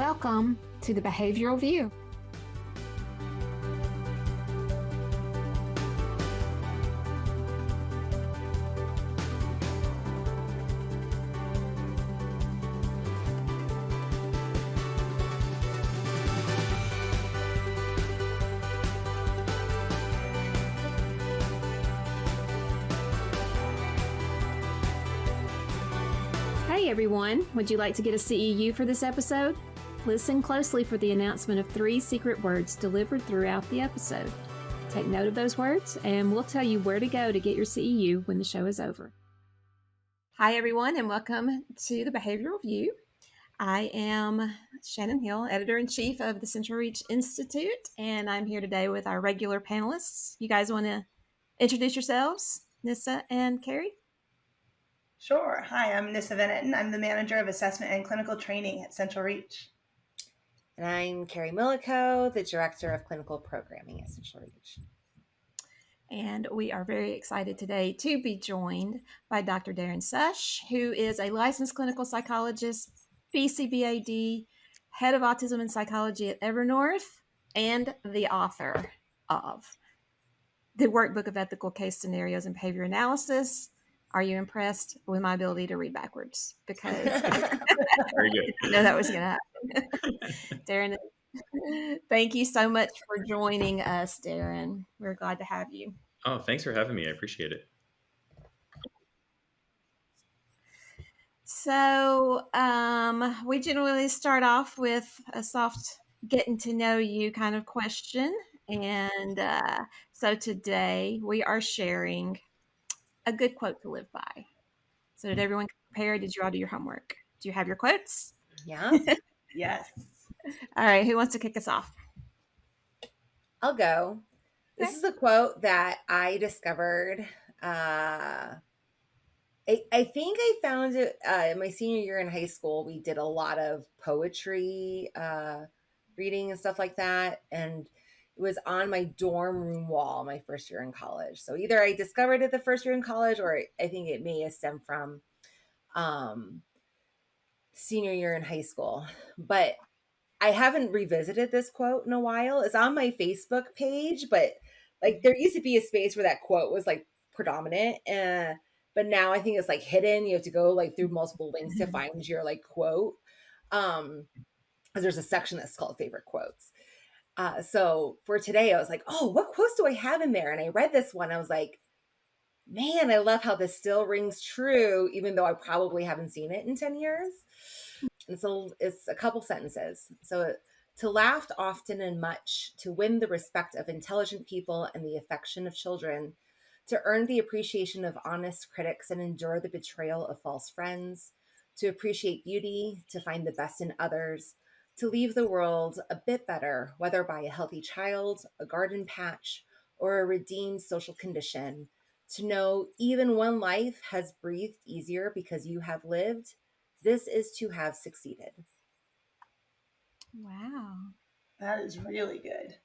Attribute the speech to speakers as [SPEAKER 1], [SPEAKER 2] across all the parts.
[SPEAKER 1] Welcome to the Behavioral View. Hey everyone, would you like to get a CEU for this episode? Listen closely for the announcement of 3 secret words delivered throughout the episode. Take note of those words and we'll tell you where to go to get your CEU when the show is over. Hi everyone and welcome to the Behavioral View. I am Shannon Hill, Editor-in-Chief of the CentralReach Institute, and I'm here today with our regular panelists. You guys want to introduce yourselves, Nissa and Carrie?
[SPEAKER 2] Sure. Hi, I'm Nissa Venetton. I'm the Manager of Assessment and Clinical Training at CentralReach.
[SPEAKER 3] And I'm Carrie Millico, the Director of Clinical Programming at CentralReach.
[SPEAKER 1] And we are very excited today to be joined by Dr. Darren Sush, who is a licensed clinical psychologist, BCBA-D, head of autism and psychology at Evernorth, and the author of the Workbook of Ethical Case Scenarios and Behavior Analysis. Are you impressed with my ability to read backwards? Because
[SPEAKER 4] Very good.
[SPEAKER 1] I know that was going to happen. Darren, thank you so much for joining us, Darren. We're glad to have you.
[SPEAKER 4] Oh, thanks for having me. I appreciate it.
[SPEAKER 1] So we generally start off with a soft getting to know you kind of question. And so today we are sharing a good quote to live by. So did everyone prepare? Did you all do your homework? Do you have your quotes?
[SPEAKER 3] Yeah.
[SPEAKER 2] Yes.
[SPEAKER 1] All right. Who wants to kick us off?
[SPEAKER 3] I'll go. This is a quote that I discovered. I think I found it in my senior year in high school. We did a lot of poetry reading and stuff like that. And it was on my dorm room wall my first year in college. So either I discovered it the first year in college, or I think it may have stemmed from senior year in high school. But I haven't revisited this quote in a while. It's on my Facebook page, but like there used to be a space where that quote was like predominant. But now I think it's like hidden. You have to go like through multiple links to find your like quote. Because there's a section that's called favorite quotes. So for today, I was like, oh, what quotes do I have in there? And I read this one. I was like, man, I love how this still rings true, even though I probably haven't seen it in 10 years. And so it's a couple sentences. So to laugh often and much, to win the respect of intelligent people and the affection of children, to earn the appreciation of honest critics and endure the betrayal of false friends, to appreciate beauty, to find the best in others, to leave the world a bit better, whether by a healthy child, a garden patch, or a redeemed social condition, to know even one life has breathed easier because you have lived. This is to have succeeded.
[SPEAKER 1] Wow.
[SPEAKER 2] That is really good.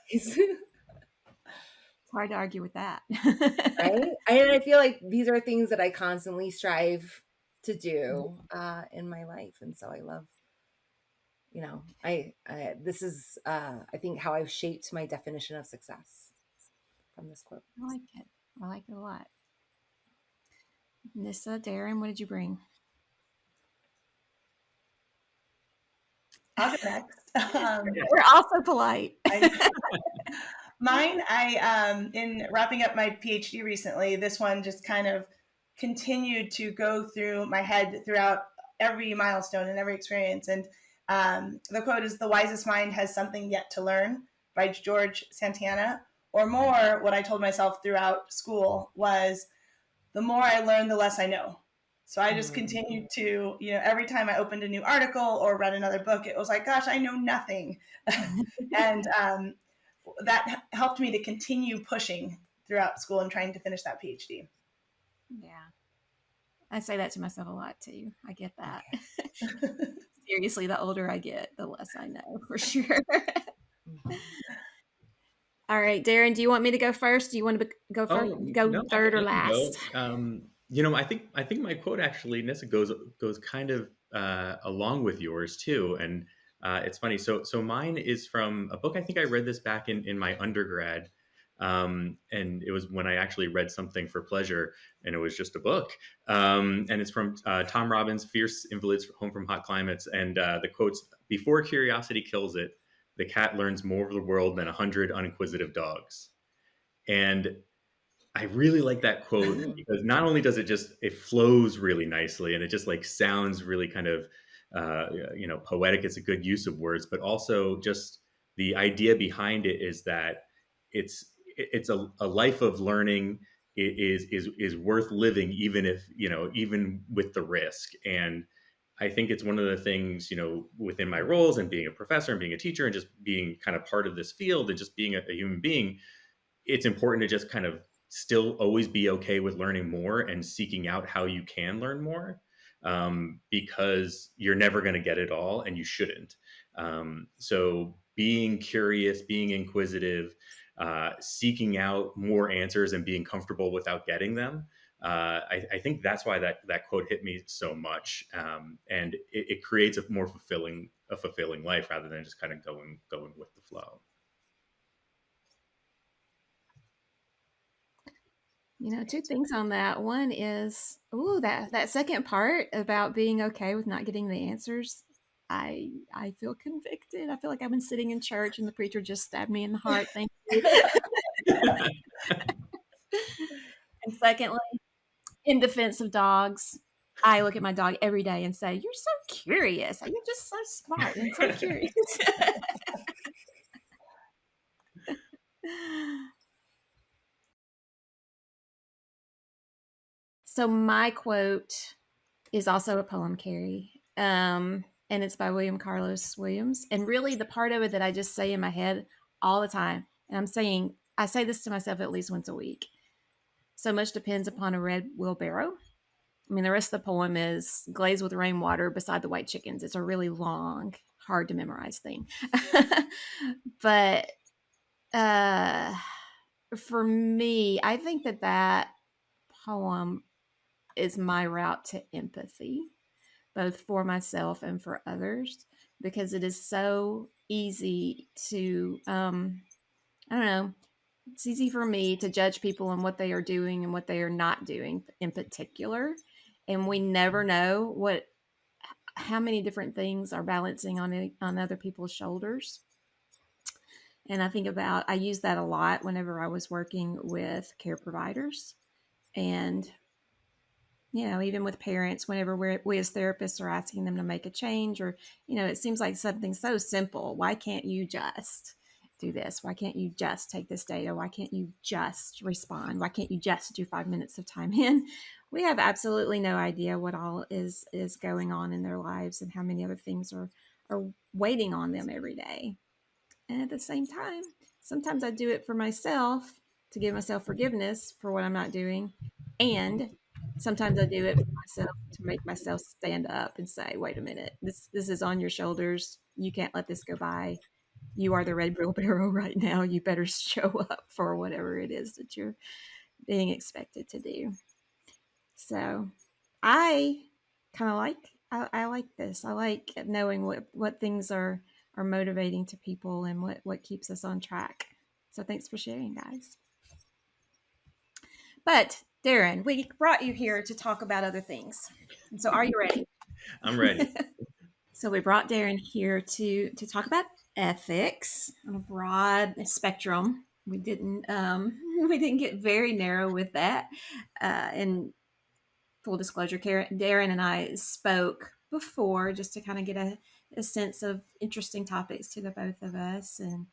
[SPEAKER 1] It's hard to argue with that.
[SPEAKER 3] Right? And I feel like these are things that I constantly strive to do in my life. And so I love, this is, I think, how I've shaped my definition of success from this quote.
[SPEAKER 1] I like it. I like it a lot. Nissa, Darren, what did you bring?
[SPEAKER 2] I'll go next.
[SPEAKER 1] We're also polite.
[SPEAKER 2] Mine, in wrapping up my PhD recently, this one just kind of continued to go through my head throughout every milestone and every experience. And the quote is, "The wisest mind has something yet to learn," by George Santayana. Or more, what I told myself throughout school was, the more I learn, the less I know. So I just continued to, every time I opened a new article or read another book, it was like, gosh, I know nothing. And that helped me to continue pushing throughout school and trying to finish that PhD.
[SPEAKER 1] Yeah. I say that to myself a lot too. I get that. Seriously, the older I get, the less I know, for sure. All right, Darren, do you want me to go first? Do you want to go first, third or last?
[SPEAKER 4] I think my quote actually, Nissa, goes kind of along with yours too. And it's funny. So mine is from a book. I think I read this back in my undergrad. And it was when I actually read something for pleasure, and it was just a book. And it's from Tom Robbins, Fierce Invalids Home from Hot Climates. And the quotes, "Before curiosity kills it, the cat learns more of the world than 100 uninquisitive dogs." And I really like that quote because not only does it flows really nicely, and it just like sounds really kind of, poetic. It's a good use of words, but also just the idea behind it is that it's a life of learning is worth living, even if, even with the risk. And I think it's one of the things, within my roles and being a professor and being a teacher and just being kind of part of this field and just being a human being, it's important to just kind of still always be okay with learning more and seeking out how you can learn more, because you're never going to get it all, and you shouldn't. So being curious, being inquisitive, seeking out more answers and being comfortable without getting them. I think that's why that quote hit me so much. And it creates a more fulfilling life rather than just kind of going with the flow.
[SPEAKER 1] Two things on that. One is, that second part about being okay with not getting the answers. I feel convicted. I feel like I've been sitting in church and the preacher just stabbed me in the heart. Thank you. And secondly, in defense of dogs, I look at my dog every day and say, "You're so curious. You're just so smart and so curious." So my quote is also a poem, Carrie, and it's by William Carlos Williams. And really the part of it that I just say in my head all the time, and I say this to myself at least once a week: "So much depends upon a red wheelbarrow." I mean, the rest of the poem is glazed with rainwater beside the white chickens. It's a really long, hard to memorize thing. But for me, I think that poem is my route to empathy, both for myself and for others, because it is so easy to, I don't know, it's easy for me to judge people on what they are doing and what they are not doing in particular. And we never know how many different things are balancing on other people's shoulders. And I use that a lot whenever I was working with care providers, and even with parents, whenever we as therapists are asking them to make a change, or, it seems like something so simple. Why can't you just do this? Why can't you just take this data? Why can't you just respond? Why can't you just do 5 minutes of time in? We have absolutely no idea what all is going on in their lives and how many other things are waiting on them every day. And at the same time, sometimes I do it for myself to give myself forgiveness for what I'm not doing. And sometimes I do it for myself to make myself stand up and say, "Wait a minute, this is on your shoulders. You can't let this go by. You are the red wheelbarrow right now. You better show up for whatever it is that you're being expected to do." So I kind of I like this. I like knowing what things are motivating to people and what keeps us on track. So thanks for sharing, guys. But Darren, we brought you here to talk about other things. So are you ready?
[SPEAKER 4] I'm ready.
[SPEAKER 1] So we brought Darren here to talk about ethics on a broad spectrum. We didn't get very narrow with that. And full disclosure, Darren and I spoke before just to kind of get a sense of interesting topics to the both of us. And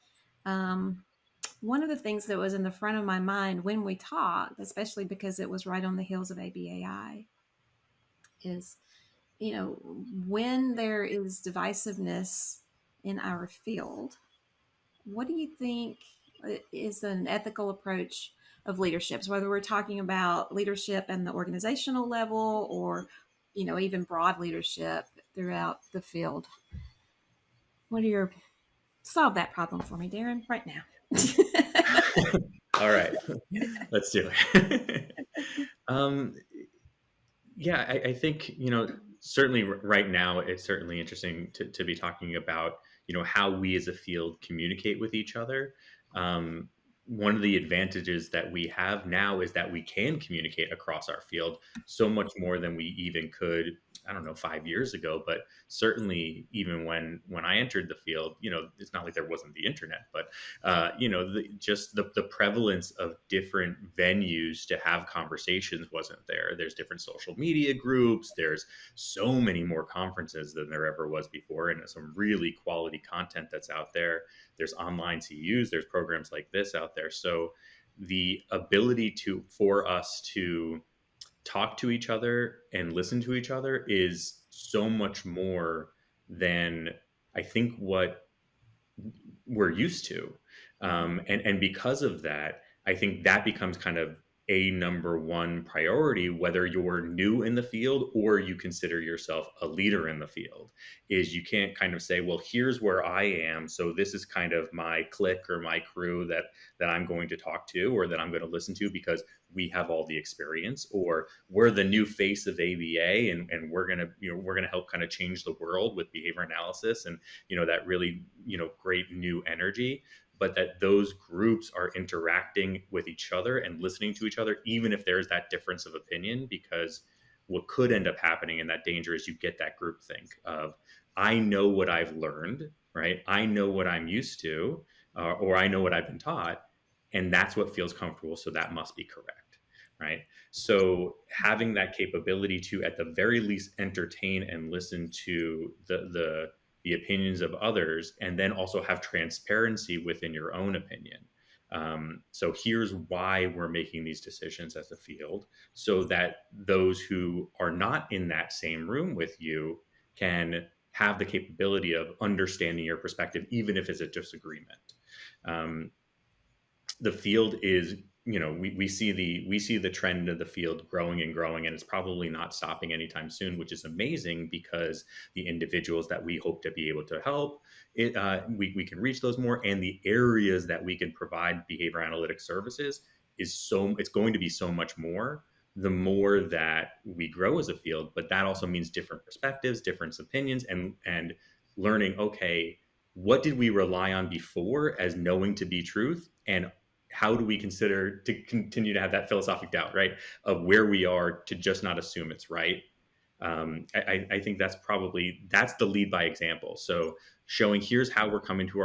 [SPEAKER 1] one of the things that was in the front of my mind when we talked, especially because it was right on the heels of ABAI, is, when there is divisiveness in our field, what do you think is an ethical approach of leaderships, whether we're talking about leadership at the organizational level or, even broad leadership throughout the field? Solve that problem for me, Darren, right now.
[SPEAKER 4] All right, let's do it. Yeah, I think, certainly right now, it's certainly interesting to be talking about, how we as a field communicate with each other. Um, One of the advantages that we have now is that we can communicate across our field so much more than we even could, I don't know, 5 years ago. But certainly, even when I entered the field, it's not like there wasn't the internet, but just the prevalence of different venues to have conversations wasn't there. There's different social media groups. There's so many more conferences than there ever was before, and some really quality content that's out there. There's online CEUs. There's programs like this out there. So the ability for us to talk to each other and listen to each other is so much more than I think what we're used to. And because of that, I think that becomes kind of a number one priority, whether you're new in the field or you consider yourself a leader in the field. Is you can't kind of say, well, here's where I am, so this is kind of my clique or my crew that I'm going to talk to or that I'm going to listen to because we have all the experience, or we're the new face of ABA, and we're gonna help kind of change the world with behavior analysis and that really great new energy. But that those groups are interacting with each other and listening to each other, even if there's that difference of opinion, because what could end up happening in that danger is you get that groupthink of, I know what I've learned, right? I know what I'm used to, or I know what I've been taught, and that's what feels comfortable. So that must be correct, right? So having that capability to, at the very least, entertain and listen to the opinions of others, and then also have transparency within your own opinion. So here's why we're making these decisions as a field, so that those who are not in that same room with you can have the capability of understanding your perspective, even if it's a disagreement. The field is, we see the trend of the field growing and growing, and it's probably not stopping anytime soon, which is amazing, because the individuals that we hope to be able to help, we can reach those more, and the areas that we can provide behavior analytics services it's going to be so much more the more that we grow as a field. But that also means different perspectives, different opinions, and learning, okay, what did we rely on before as knowing to be truth, and how do we consider to continue to have that philosophic doubt, right, of where we are, to just not assume it's right. I think that's the lead by example. So showing, here's how we're coming to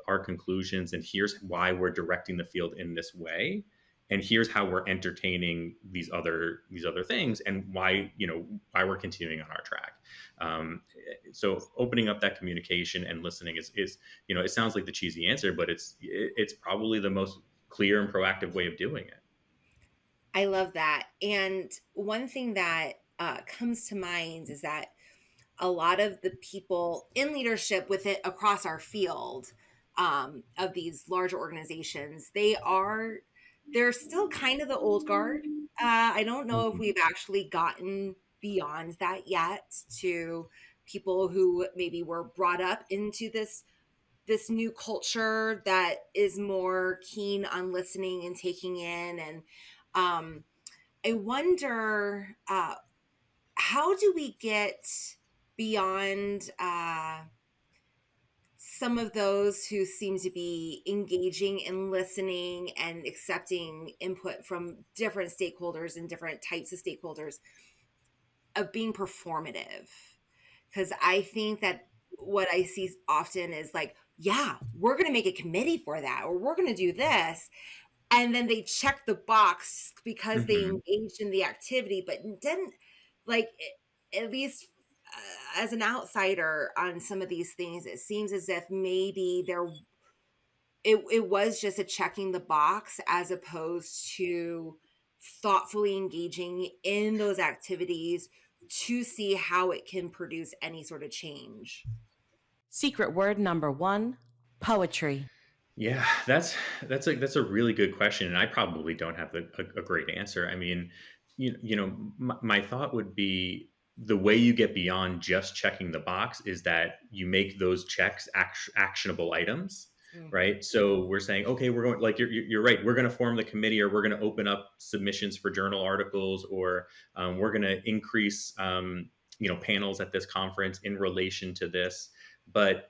[SPEAKER 4] our conclusions, and here's why we're directing the field in this way, and here's how we're entertaining these other things, and why we're continuing on our track. So opening up that communication and listening is it sounds like the cheesy answer, but it's probably the most clear and proactive way of doing it.
[SPEAKER 3] I love that. And one thing that comes to mind is that a lot of the people in leadership with it across our field of these larger organizations, they're still kind of the old guard. I don't know if we've actually gotten beyond that yet, to people who maybe were brought up into this new culture that is more keen on listening and taking in. And I wonder, how do we get beyond some of those who seem to be engaging and listening and accepting input from different stakeholders and different types of stakeholders, of being performative? Because I think that what I see often is like, yeah, we're going to make a committee for that, or we're going to do this. And then they check the box because they engaged in the activity, but didn't, like, at least as an outsider on some of these things, it seems as if maybe it was just a checking the box, as opposed to thoughtfully engaging in those activities to see how it can produce any sort of change.
[SPEAKER 5] Secret word number 1, poetry.
[SPEAKER 4] Yeah, that's a really good question, and I probably don't have a great answer. I mean, my thought would be, the way you get beyond just checking the box is that you make those checks actionable items, right? So we're saying, okay, we're going, like you're right, we're going to form the committee, or we're going to open up submissions for journal articles, or we're going to increase panels at this conference in relation to this, but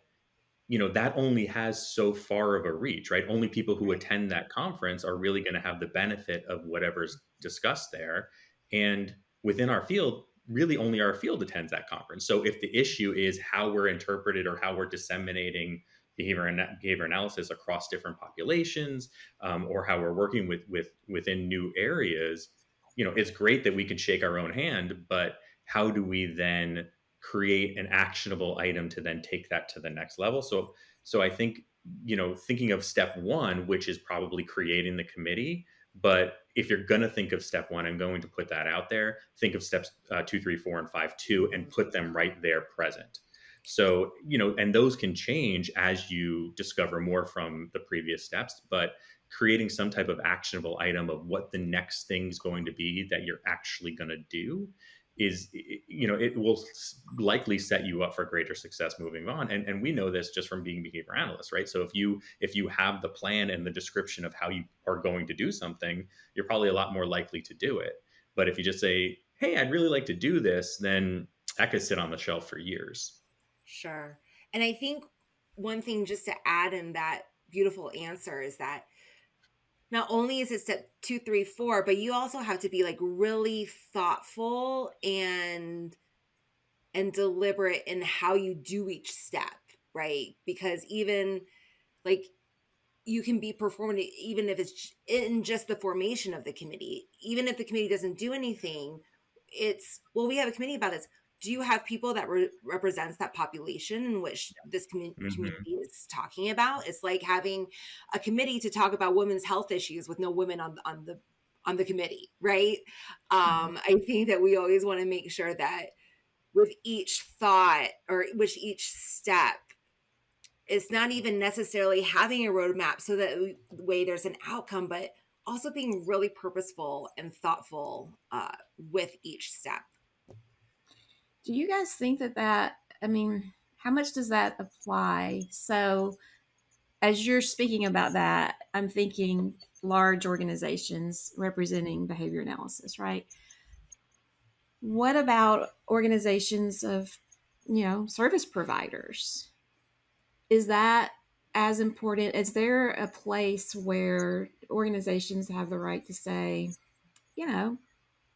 [SPEAKER 4] that only has so far of a reach, right? Only people who attend that conference are really going to have the benefit of whatever's discussed there. And within our field, really only our field attends that conference. So if the issue is how we're interpreted or how we're disseminating behavior analysis across different populations, or how we're working within new areas, it's great that we can shake our own hand, but how do we then create an actionable item to then take that to the next level? So I think, thinking of step one, which is probably creating the committee, but if you're going to think of step one, I'm going to put that out there, think of steps 2, 3, 4, and 5 too, and put them right there present. So, and those can change as you discover more from the previous steps, but creating some type of actionable item of what the next thing's going to be that you're actually going to do is, it will likely set you up for greater success moving on. And we know this just from being behavior analysts, right? So if you have the plan and the description of how you are going to do something, you're probably a lot more likely to do it. But if you just say, hey, I'd really like to do this, then that could sit on the shelf for years.
[SPEAKER 3] Sure. And I think one thing just to add in that beautiful answer is that not only is it step 2, 3, 4, but you also have to be like really thoughtful and deliberate in how you do each step, right? Because even like you can be performing, even if it's in just the formation of the committee, even if the committee doesn't do anything, it's, well, we have a committee about this. Do you have people that represents that population in which this community is talking about? It's like having a committee to talk about women's health issues with no women on the committee, right? I think that we always want to make sure that with each thought or with each step, it's not even necessarily having a roadmap so that the way there's an outcome, but also being really purposeful and thoughtful with each step.
[SPEAKER 1] Do you guys think that, how much does that apply? So as you're speaking about that, I'm thinking large organizations representing behavior analysis, right? What about organizations of, service providers? Is that as important? Is there a place where organizations have the right to say,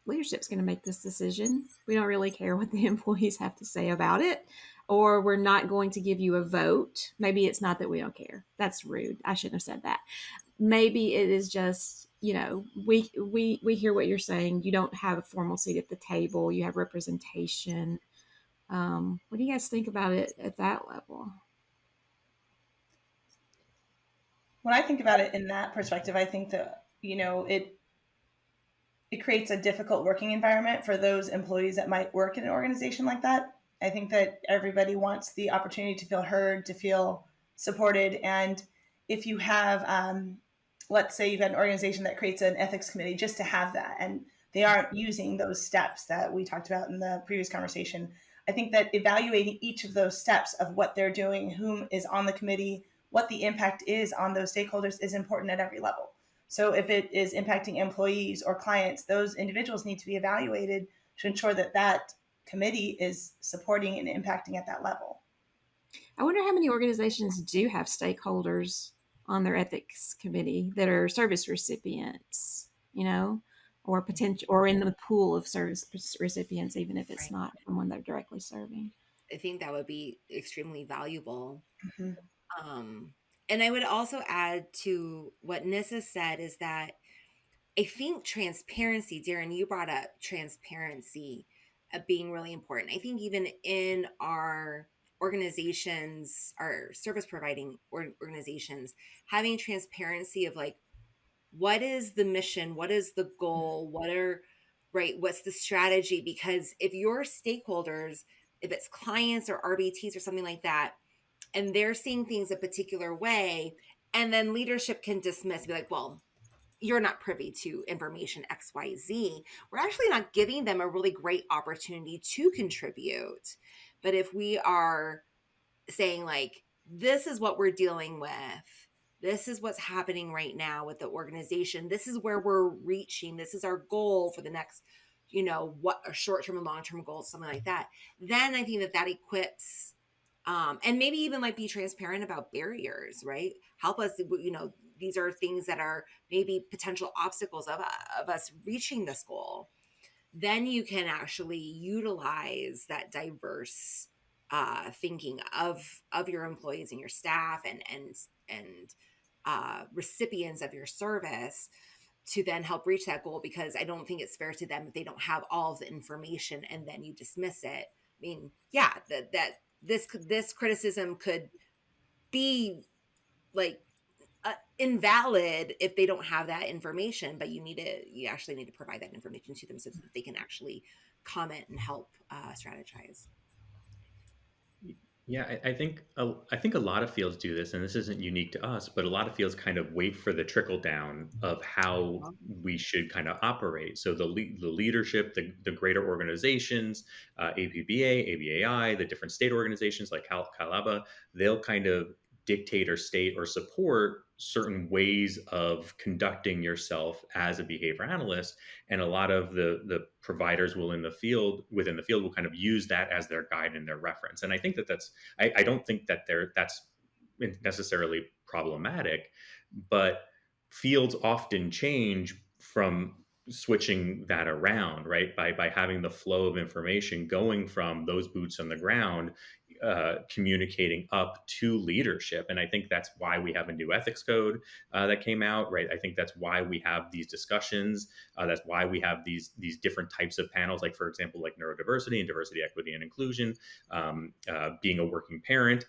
[SPEAKER 1] leadership's going to make this decision. We don't really care what the employees have to say about it, or we're not going to give you a vote. Maybe it's not that we don't care. That's rude. I shouldn't have said that. Maybe it is just, we hear what you're saying. You don't have a formal seat at the table. You have representation. What do you guys think about it at that level?
[SPEAKER 2] When I think about it in that perspective, I think that, it creates a difficult working environment for those employees that might work in an organization like that. I think that everybody wants the opportunity to feel heard, to feel supported. And if you have, let's say you've got an organization that creates an ethics committee just to have that, and they aren't using those steps that we talked about in the previous conversation, I think that evaluating each of those steps of what they're doing, whom is on the committee, what the impact is on those stakeholders is important at every level. So if it is impacting employees or clients, those individuals need to be evaluated to ensure that that committee is supporting and impacting at that level.
[SPEAKER 1] I wonder how many organizations do have stakeholders on their ethics committee that are service recipients, or potential, or in the pool of service recipients, even if it's not someone they're directly serving.
[SPEAKER 3] I think that would be extremely valuable. And I would also add to what Nissa said is that I think transparency, Darren, you brought up transparency being really important. I think even in our organizations, our service providing organizations, having transparency of like, what is the mission? What is the goal? What's the strategy? Because if your stakeholders, if it's clients or RBTs or something like that, and they're seeing things a particular way, and then leadership can dismiss, be like, well, you're not privy to information XYZ. We're actually not giving them a really great opportunity to contribute. But if we are saying like, this is what we're dealing with, this is what's happening right now with the organization, this is where we're reaching, this is our goal for the next what are short-term and long-term goals, something like that. Then I think that equips, and maybe even like be transparent about barriers, right? Help us, these are things that are maybe potential obstacles of us reaching this goal. Then you can actually utilize that diverse thinking of your employees and your staff and recipients of your service to then help reach that goal, because I don't think it's fair to them if they don't have all of the information and then you dismiss it. I mean, yeah, that this criticism could be like invalid if they don't have that information, but you actually need to provide that information to them so that they can actually comment and help strategize.
[SPEAKER 4] Yeah, I think a lot of fields do this, and this isn't unique to us, but a lot of fields kind of wait for the trickle down of how we should kind of operate. So the leadership, the greater organizations, APBA, ABAI, the different state organizations like CalABA, they'll kind of dictate or state or support certain ways of conducting yourself as a behavior analyst, and a lot of the providers within the field will kind of use that as their guide and their reference. And I think that's I don't think that that's necessarily problematic, but fields often change from switching that around, right? By having the flow of information going from those boots on the ground, communicating up to leadership. And I think that's why we have a new ethics code that came out, right? I think that's why we have these discussions. That's why we have these different types of panels, like, for example, like neurodiversity and diversity, equity, and inclusion, being a working parent,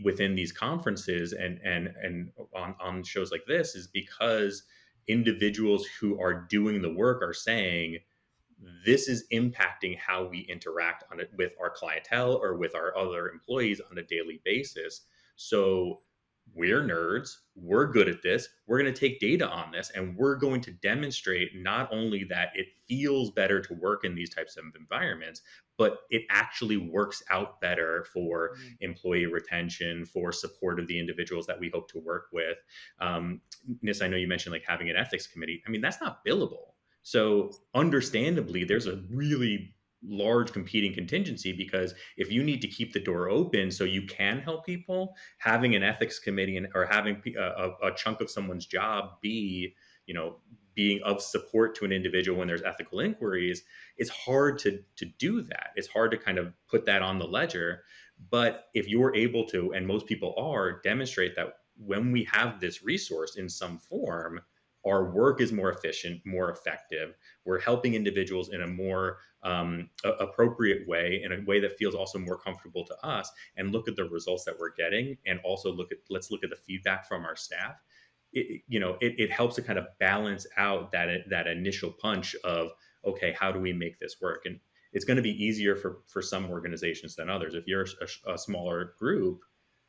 [SPEAKER 4] within these conferences and on shows like this, is because individuals who are doing the work are saying, this is impacting how we interact on it with our clientele or with our other employees on a daily basis. So we're nerds, we're good at this, we're going to take data on this, and we're going to demonstrate not only that it feels better to work in these types of environments, but it actually works out better for employee retention, for support of the individuals that we hope to work with. Nis, I know you mentioned like having an ethics committee. I mean, that's not billable. So understandably, there's a really large competing contingency, because if you need to keep the door open so you can help people, having an ethics committee or having a chunk of someone's job be, being of support to an individual when there's ethical inquiries, it's hard to do that. It's hard to kind of put that on the ledger. But if you're able to, and most people are, demonstrate that when we have this resource in some form, our work is more efficient, more effective. We're helping individuals in a more appropriate way, in a way that feels also more comfortable to us, and look at the results that we're getting, and also let's look at the feedback from our staff. It helps to kind of balance out that initial punch of, okay, how do we make this work? And it's going to be easier for some organizations than others. If you're a smaller group,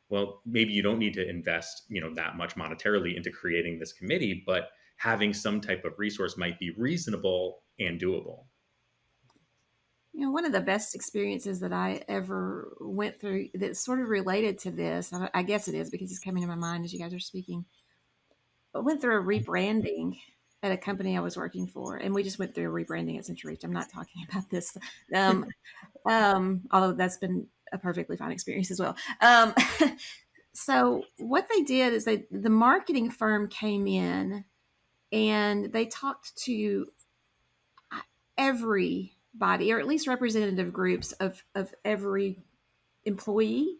[SPEAKER 4] well, maybe you don't need to invest, that much monetarily into creating this committee, but having some type of resource might be reasonable and doable.
[SPEAKER 1] One of the best experiences that I ever went through that's sort of related to this, I guess it is because it's coming to my mind as you guys are speaking. I went through a rebranding at a company I was working for, and we just went through a rebranding at CentralReach. I'm not talking about this, although that's been a perfectly fine experience as well. So what they did is the marketing firm came in and they talked to everybody, or at least representative groups of every employee.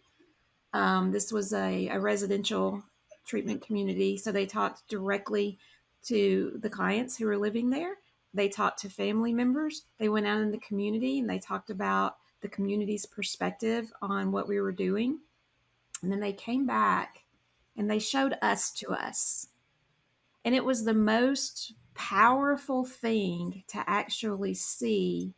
[SPEAKER 1] This was a residential treatment community, so they talked directly to the clients who were living there. They talked to family members. They went out in the community and they talked about the community's perspective on what we were doing. And then they came back and they showed us to us. And it was the most powerful thing to actually see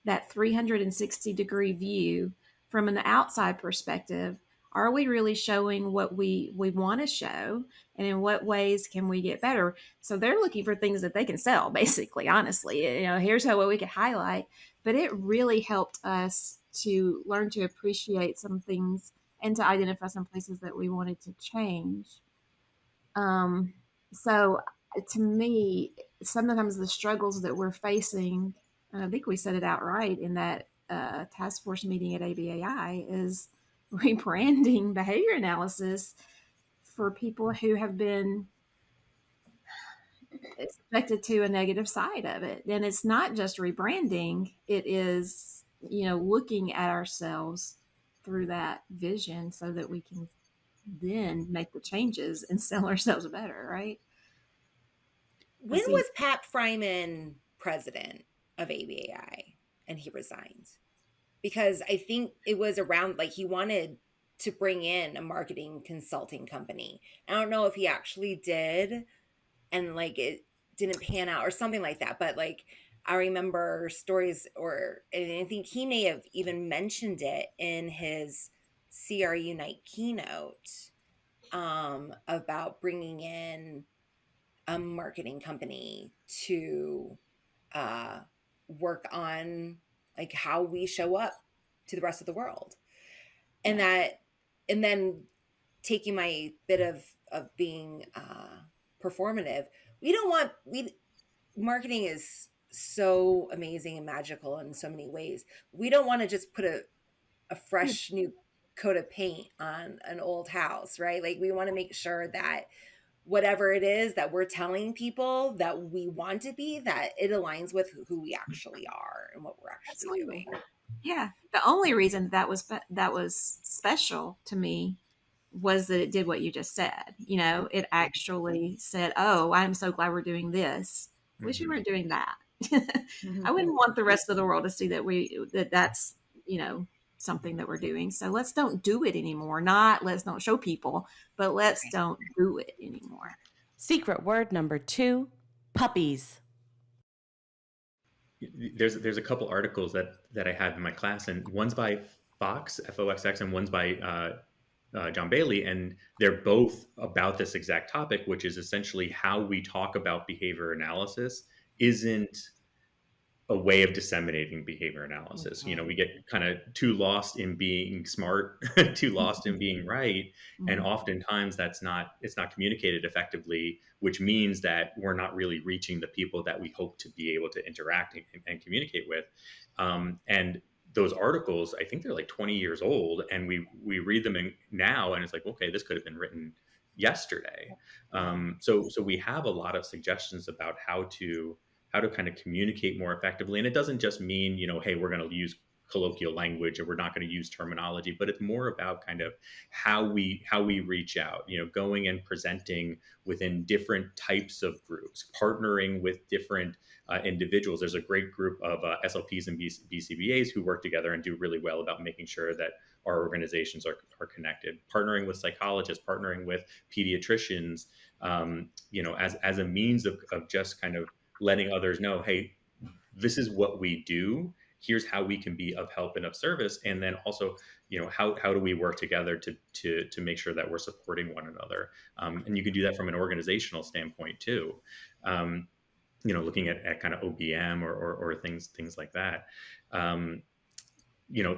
[SPEAKER 1] that 360-degree view from an outside perspective. Are we really showing what we want to show? And in what ways can we get better? So they're looking for things that they can sell, basically, honestly. Here's what we could highlight. But it really helped us to learn to appreciate some things and to identify some places that we wanted to change. So to me, sometimes the struggles that we're facing, and I think we said it outright in that task force meeting at ABAI, is rebranding behavior analysis for people who have been subjected to a negative side of it. And it's not just rebranding, it is, looking at ourselves through that vision so that we can then make the changes and sell ourselves better, right?
[SPEAKER 3] When was Pat Fryman president of ABAI and he resigned? Because I think it was around, like, he wanted to bring in a marketing consulting company. I don't know if he actually did, and like it didn't pan out or something like that. But like, I remember stories, and I think he may have even mentioned it in his CR Unite keynote, about bringing in a marketing company to work on like how we show up to the rest of the world. And then taking my bit of being performative, marketing is so amazing and magical in so many ways. We don't want to just put a fresh new coat of paint on an old house, right? Like, we want to make sure that whatever it is that we're telling people that we want to be, that it aligns with who we actually are and what we're actually doing.
[SPEAKER 1] Yeah. The only reason that was special to me was that it did what you just said. It actually said, "Oh, I'm so glad we're doing this. Wish we weren't doing that." I wouldn't want the rest of the world to see that's something that we're doing. So let's don't do it anymore. Let's don't show people, but let's don't do it anymore.
[SPEAKER 5] Secret word number 2, puppies.
[SPEAKER 4] There's a couple articles that I have in my class, and one's by Fox, Foxx, and one's by John Bailey, and they're both about this exact topic, which is essentially how we talk about behavior analysis isn't a way of disseminating behavior analysis.
[SPEAKER 3] Mm-hmm.
[SPEAKER 4] We get kind of too lost in being smart, too lost in being right, and oftentimes it's not communicated effectively, which means that we're not really reaching the people that we hope to be able to interact and communicate with. And those articles, I think they're like 20 years old, and we read them now, and it's like, okay, this could have been written yesterday. So we have a lot of suggestions about how to kind of communicate more effectively. And it doesn't just mean, hey, we're going to use colloquial language or we're not going to use terminology, but it's more about kind of how we reach out, going and presenting within different types of groups, partnering with different individuals. There's a great group of SLPs and BCBAs who work together and do really well about making sure that our organizations are connected, partnering with psychologists, partnering with pediatricians, as a means of just kind of letting others know, hey, this is what we do. Here's how we can be of help and of service. And then also, how do we work together to make sure that we're supporting one another? And you can do that from an organizational standpoint too. Looking at kind of OBM or things like that.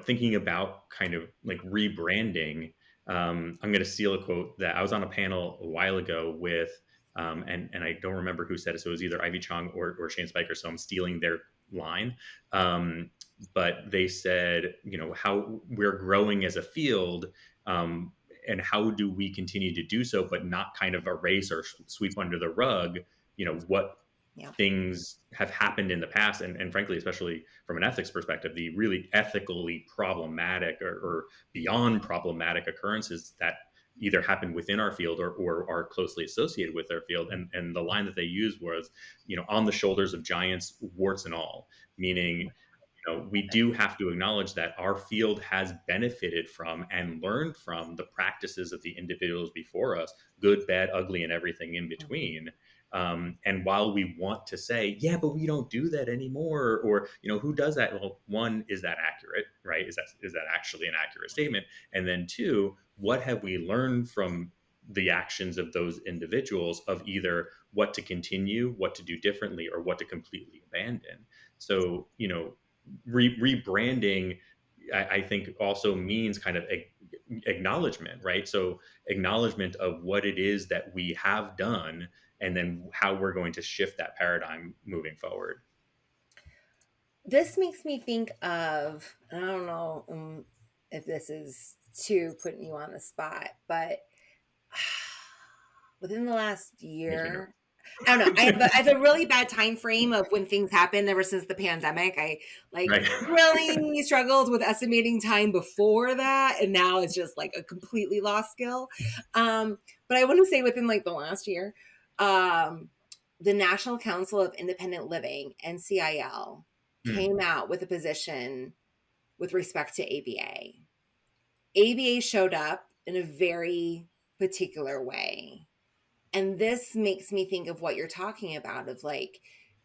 [SPEAKER 4] Thinking about kind of like rebranding. I'm going to steal a quote that I was on a panel a while ago with, and I don't remember who said it. So it was either Ivy Chong or Shane Spiker. So I'm stealing their line. But they said, how we're growing as a field, and how do we continue to do so, but not kind of erase or sweep under the rug, what things have happened in the past. And frankly, especially from an ethics perspective, the really ethically problematic or beyond problematic occurrences that either happen within our field or are closely associated with our field. And the line that they used was, on the shoulders of giants, warts and all, meaning, we do have to acknowledge that our field has benefited from and learned from the practices of the individuals before us, good, bad, ugly, and everything in between. And while we want to say, yeah, but we don't do that anymore, or who does that? Well, one, is that accurate, right? Is that actually an accurate statement? And then two, what have we learned from the actions of those individuals of either what to continue, what to do differently, or what to completely abandon? So, rebranding, I think also means kind of acknowledgement, right? So acknowledgement of what it is that we have done and then how we're going to shift that paradigm moving forward.
[SPEAKER 3] This makes me think of, I don't know if this is too putting you on the spot, but within the last year, I don't know. I have a really bad time frame of when things happened ever since the pandemic. I really struggled with estimating time before that, and now it's just like a completely lost skill. But I want to say within like the last year, the National Council of Independent Living, NCIL, came out with a position with respect to ABA. ABA showed up in a very particular way. And this makes me think of what you're talking about, of like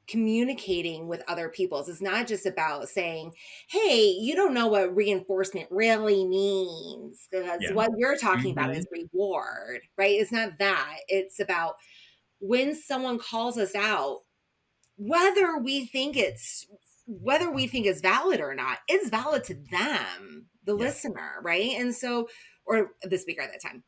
[SPEAKER 3] communicating with other people. It's not just about saying, hey, you don't know what reinforcement really means, because what you're talking about is reward, right? It's not that. It's about when someone calls us out, whether we think it's valid or not, it's valid to them, the listener, right? And so, or the speaker at that time,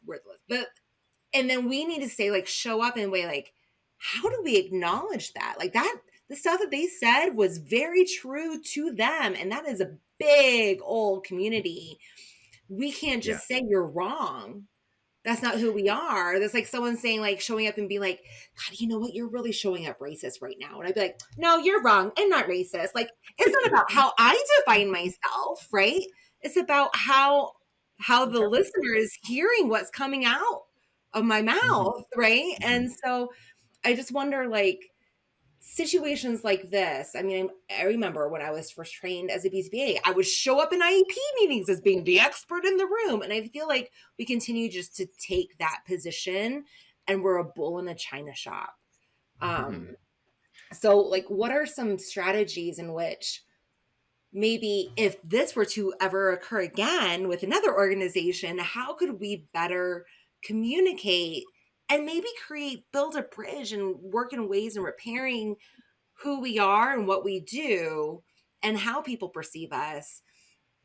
[SPEAKER 3] and then we need to say, like, show up in a way, like, how do we acknowledge that? Like that, the stuff that they said was very true to them. And that is a big old community. We can't just say you're wrong. That's not who we are. That's like someone saying, like, showing up and be like, God, you know what? You're really showing up racist right now. And I'd be like, no, you're wrong. I'm not racist. Like, it's not about how I define myself, right? It's about how the listener is hearing what's coming out of my mouth, right? And so I just wonder, like, situations like this. I mean, I remember when I was first trained as a BCBA, I would show up in IEP meetings as being the expert in the room. And I feel like we continue just to take that position and we're a bull in a china shop. So, like, what are some strategies in which maybe if this were to ever occur again with another organization, how could we better communicate and maybe build a bridge and work in ways in repairing who we are and what we do and how people perceive us,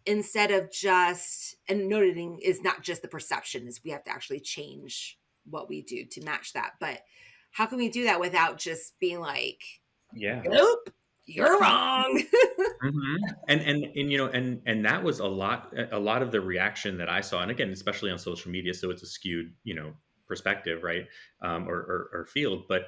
[SPEAKER 3] instead of just, and noting is not just the perception, is we have to actually change what we do to match that. But how can we do that without just being like, nope, you're wrong.
[SPEAKER 4] And you know, and that was a lot of the reaction that I saw, and again, especially on social media, so it's a skewed, you know, perspective, right? Or field, but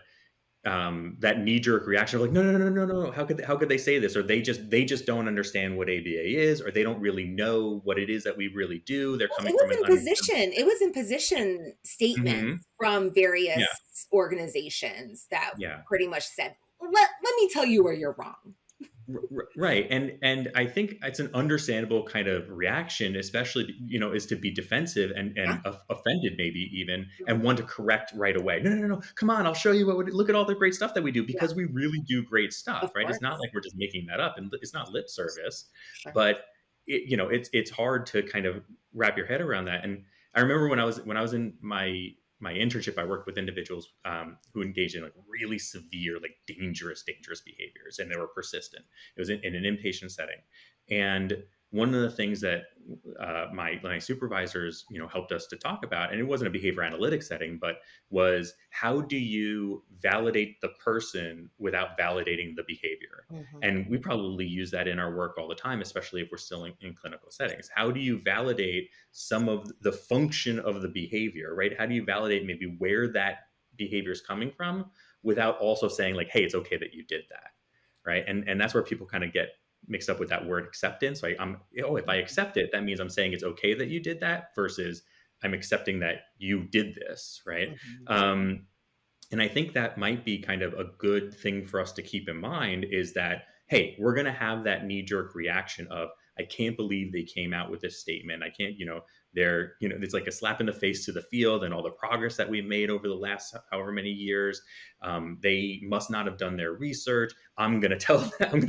[SPEAKER 4] that knee-jerk reaction of like, no, how could they say this? Or they just don't understand what ABA is, or they don't really know what it is that we really do. They're coming from
[SPEAKER 3] it was in position statements from various organizations that pretty much said, let me tell you where you're wrong.
[SPEAKER 4] Right. And I think it's an understandable kind of reaction, especially, you know, is to be defensive and offended, maybe even, and want to correct right away. No. Come on, I'll show you look at all the great stuff that we do, because we really do great stuff, right? It's not like we're just making that up, and it's not lip service, but you know, it's hard to kind of wrap your head around that. And I remember when I was in my internship, I worked with individuals who engaged in like really severe, like dangerous behaviors, and they were persistent. It was in an inpatient setting. And one of the things that my supervisors, you know, helped us to talk about, and it wasn't a behavior analytics setting, but was, how do you validate the person without validating the behavior? And we probably use that in our work all the time, especially if we're still in clinical settings. How do you validate some of the function of the behavior, right? How do you validate maybe where that behavior is coming from without also saying like, hey, it's okay that you did that, right? And that's where people kind of get mixed up with that word acceptance. Like, if I accept it, that means I'm saying it's okay that you did that, versus I'm accepting that you did this, right? And I think that might be kind of a good thing for us to keep in mind, is that, hey, we're going to have that knee-jerk reaction of, I can't believe they came out with this statement. I can't, you know, it's like a slap in the face to the field and all the progress that we've made over the last however many years. They must not have done their research. I'm going to tell them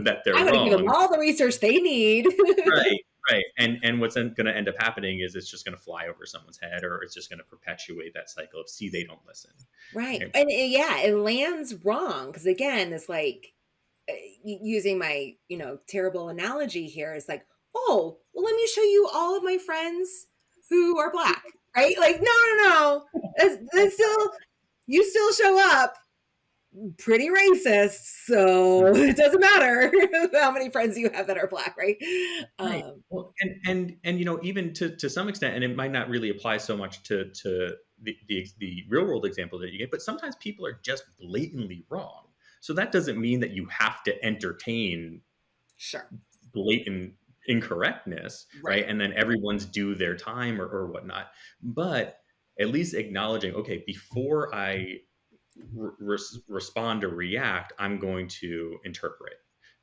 [SPEAKER 4] that they're wrong. I'm going to give them
[SPEAKER 3] all the research they need.
[SPEAKER 4] Right. And what's going to end up happening is it's just going to fly over someone's head, or it's just going to perpetuate that cycle of, see, they don't listen.
[SPEAKER 3] Right. And it lands wrong. Because again, it's like, using my, you know, terrible analogy here, is like, oh, well, let me show you all of my friends who are Black, right? Like, no. That's still, you still show up pretty racist, so it doesn't matter how many friends you have that are Black, right?
[SPEAKER 4] Right. Well, and even to some extent, and it might not really apply so much to the real world example that you gave, but sometimes people are just blatantly wrong. So that doesn't mean that you have to entertain
[SPEAKER 3] Sure.
[SPEAKER 4] blatant incorrectness, right? And then everyone's due their time or whatnot. But at least acknowledging, okay, before I respond or react, I'm going to interpret,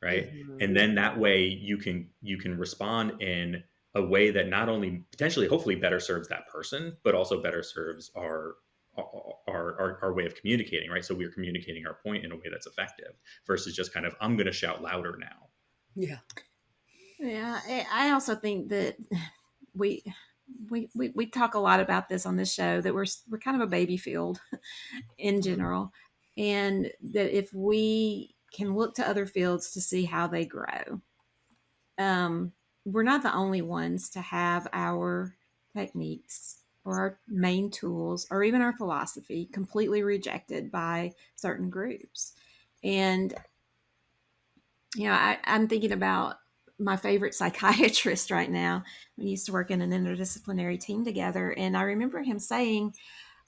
[SPEAKER 4] right? And then that way you can respond in a way that not only potentially hopefully better serves that person, but also better serves our way of communicating, right? So we're communicating our point in a way that's effective versus just kind of, I'm going to shout louder now.
[SPEAKER 1] Yeah, I also think that we talk a lot about this on this show, that we're kind of a baby field in general, and that if we can look to other fields to see how they grow, we're not the only ones to have our techniques or our main tools or even our philosophy completely rejected by certain groups. And I'm thinking about my favorite psychiatrist right now. We used to work in an interdisciplinary team together, and I remember him saying,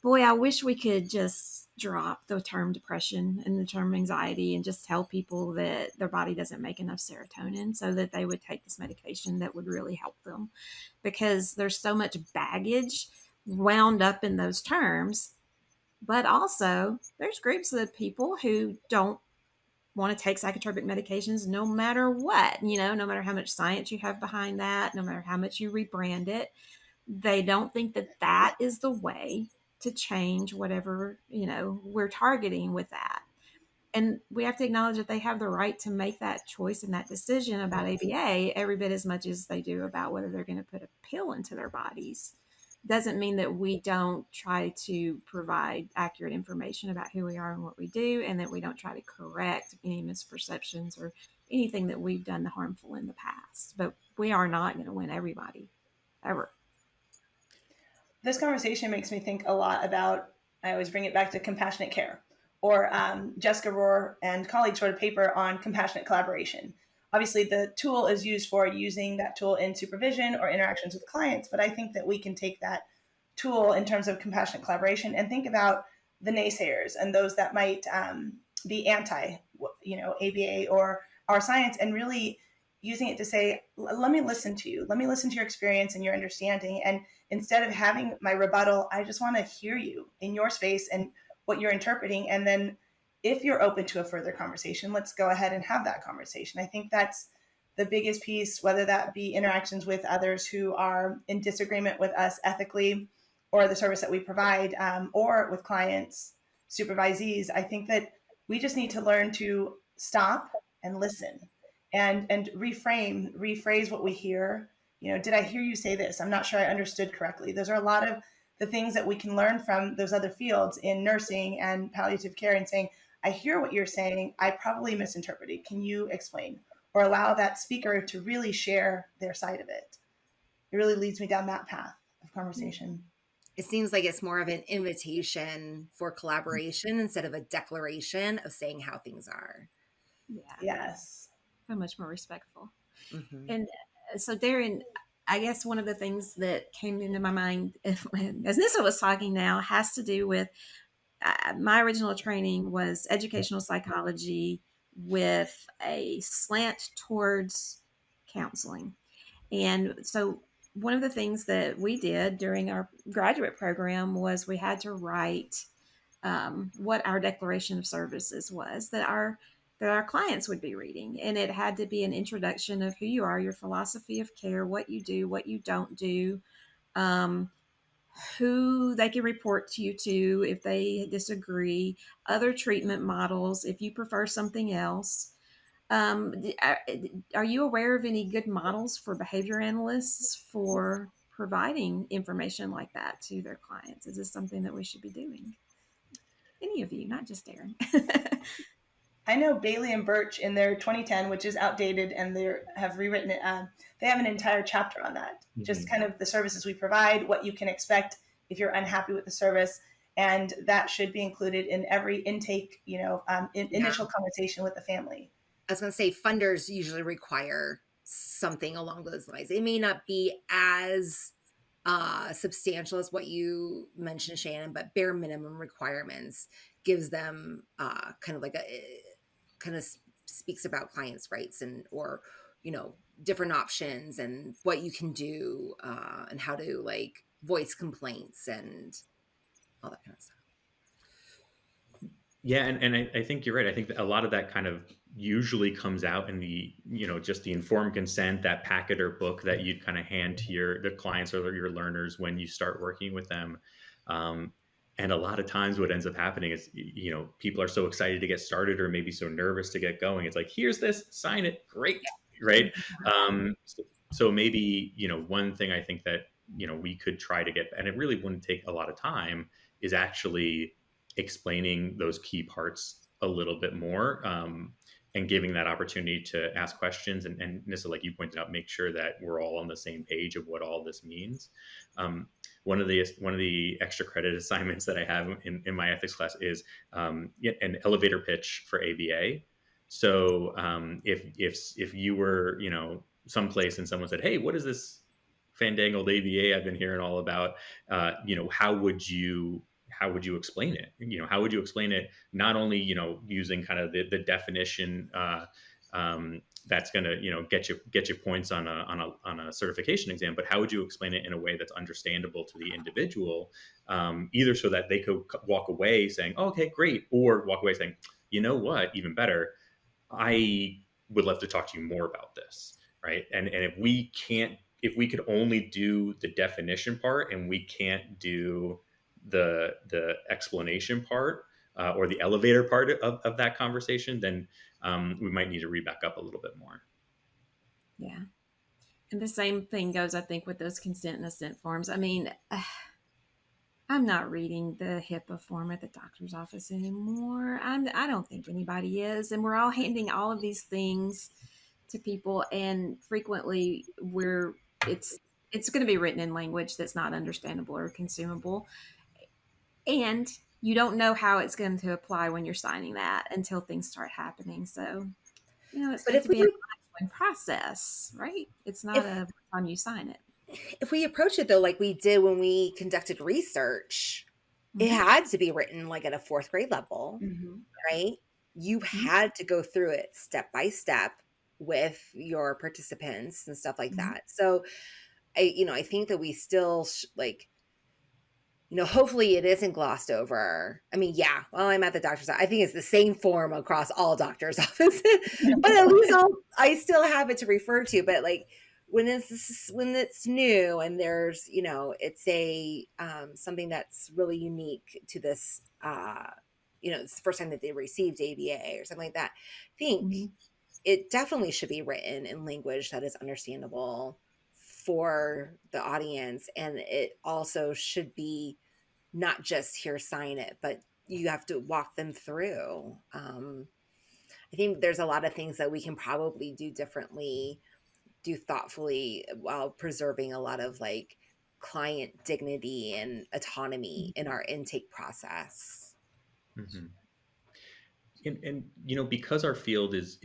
[SPEAKER 1] boy, I wish we could just drop the term depression and the term anxiety and just tell people that their body doesn't make enough serotonin so that they would take this medication that would really help them, because there's so much baggage wound up in those terms. But also there's groups of people who don't want to take psychotropic medications no matter what, no matter how much science you have behind that, no matter how much you rebrand it. They don't think that that is the way to change whatever, we're targeting with that. And we have to acknowledge that they have the right to make that choice and that decision about ABA every bit as much as they do about whether they're going to put a pill into their bodies. Doesn't mean that we don't try to provide accurate information about who we are and what we do, and that we don't try to correct any misperceptions or anything that we've done harmful in the past. But we are not going to win everybody, ever.
[SPEAKER 2] This conversation makes me think a lot about, I always bring it back to compassionate care, or Jessica Rohr and colleagues wrote a paper on compassionate collaboration. Obviously, the tool is used for using that tool in supervision or interactions with clients, but I think that we can take that tool in terms of compassionate collaboration and think about the naysayers and those that might be anti, ABA or our science, and really using it to say, let me listen to you. Let me listen to your experience and your understanding. And instead of having my rebuttal, I just want to hear you in your space and what you're interpreting. And then if you're open to a further conversation, let's go ahead and have that conversation. I think that's the biggest piece, whether that be interactions with others who are in disagreement with us ethically or the service that we provide, or with clients, supervisees. I think that we just need to learn to stop and listen and rephrase what we hear. Did I hear you say this? I'm not sure I understood correctly. Those are a lot of the things that we can learn from those other fields in nursing and palliative care, and saying, I hear what you're saying. I probably misinterpreted. Can you explain? Or allow that speaker to really share their side of it. It really leads me down that path of conversation.
[SPEAKER 3] It seems like it's more of an invitation for collaboration instead of a declaration of saying how things are.
[SPEAKER 1] Yeah.
[SPEAKER 2] Yes.
[SPEAKER 1] So much more respectful. Mm-hmm. And so, Darren, I guess one of the things that came into my mind as Nissa was talking now has to do with my original training was educational psychology with a slant towards counseling. And so one of the things that we did during our graduate program was we had to write what our declaration of services was that our clients would be reading. And it had to be an introduction of who you are, your philosophy of care, what you do, what you don't do, who they can report to you to if they disagree, other treatment models if you prefer something else. Are you aware of any good models for behavior analysts for providing information like that to their clients? Is this something that we should be doing? Any of you, not just Darren.
[SPEAKER 2] I know Bailey and Birch in their 2010, which is outdated, and they have rewritten it. They have an entire chapter on that, just kind of the services we provide, what you can expect if you're unhappy with the service. And that should be included in every intake, initial conversation with the family.
[SPEAKER 3] I was going to say funders usually require something along those lines. It may not be as substantial as what you mentioned, Shannon, but bare minimum requirements gives them kind of speaks about clients' rights or different options and what you can do and how to like voice complaints and all that kind of stuff.
[SPEAKER 4] Yeah, and I think you're right. I think that a lot of that kind of usually comes out in the, just the informed consent, that packet or book that you'd kind of hand to the clients or your learners when you start working with them. And a lot of times what ends up happening is, people are so excited to get started or maybe so nervous to get going. It's like, here's this, sign it, great, right? So maybe, one thing I think that, we could try to get, and it really wouldn't take a lot of time, is actually explaining those key parts a little bit more, and giving that opportunity to ask questions. And Nissa, like you pointed out, make sure that we're all on the same page of what all this means. One of the extra credit assignments that I have in my ethics class is an elevator pitch for ABA. So if you were, someplace and someone said, "Hey, what is this fandangled ABA I've been hearing all about?" How would you explain it? How would you explain it? Not only, using kind of the definition that's going to, get you points on a certification exam, but how would you explain it in a way that's understandable to the individual, either so that they could walk away saying, "Oh, okay, great," or walk away saying, "You know what, even better, I would love to talk to you more about this," right? And if we could only do the definition part and we can't do the explanation part or the elevator part of that conversation, then we might need to read back up a little bit more.
[SPEAKER 1] Yeah. And the same thing goes, I think, with those consent and assent forms. I mean, I'm not reading the HIPAA form at the doctor's office anymore. I don't think anybody is. And we're all handing all of these things to people. And frequently it's going to be written in language that's not understandable or consumable. And you don't know how it's going to apply when you're signing that until things start happening. So, it's going to be an ongoing process, right? It's not a time you sign it.
[SPEAKER 3] If we approach it though, like we did when we conducted research, it had to be written like at a 4th grade level, right? You had to go through it step by step with your participants and stuff like that. So I think that we still hopefully it isn't glossed over. I mean, yeah, well, I'm at the doctor's office. I think it's the same form across all doctor's offices, but at least I still have it to refer to. But like when it's new and there's, it's a something that's really unique to this, it's the first time that they received ABA or something like that. I think it definitely should be written in language that is understandable for the audience, and it also should be not just here, sign it, but you have to walk them through. I think there's a lot of things that we can probably do differently, do thoughtfully, while preserving a lot of like client dignity and autonomy in our intake process.
[SPEAKER 4] And because our field is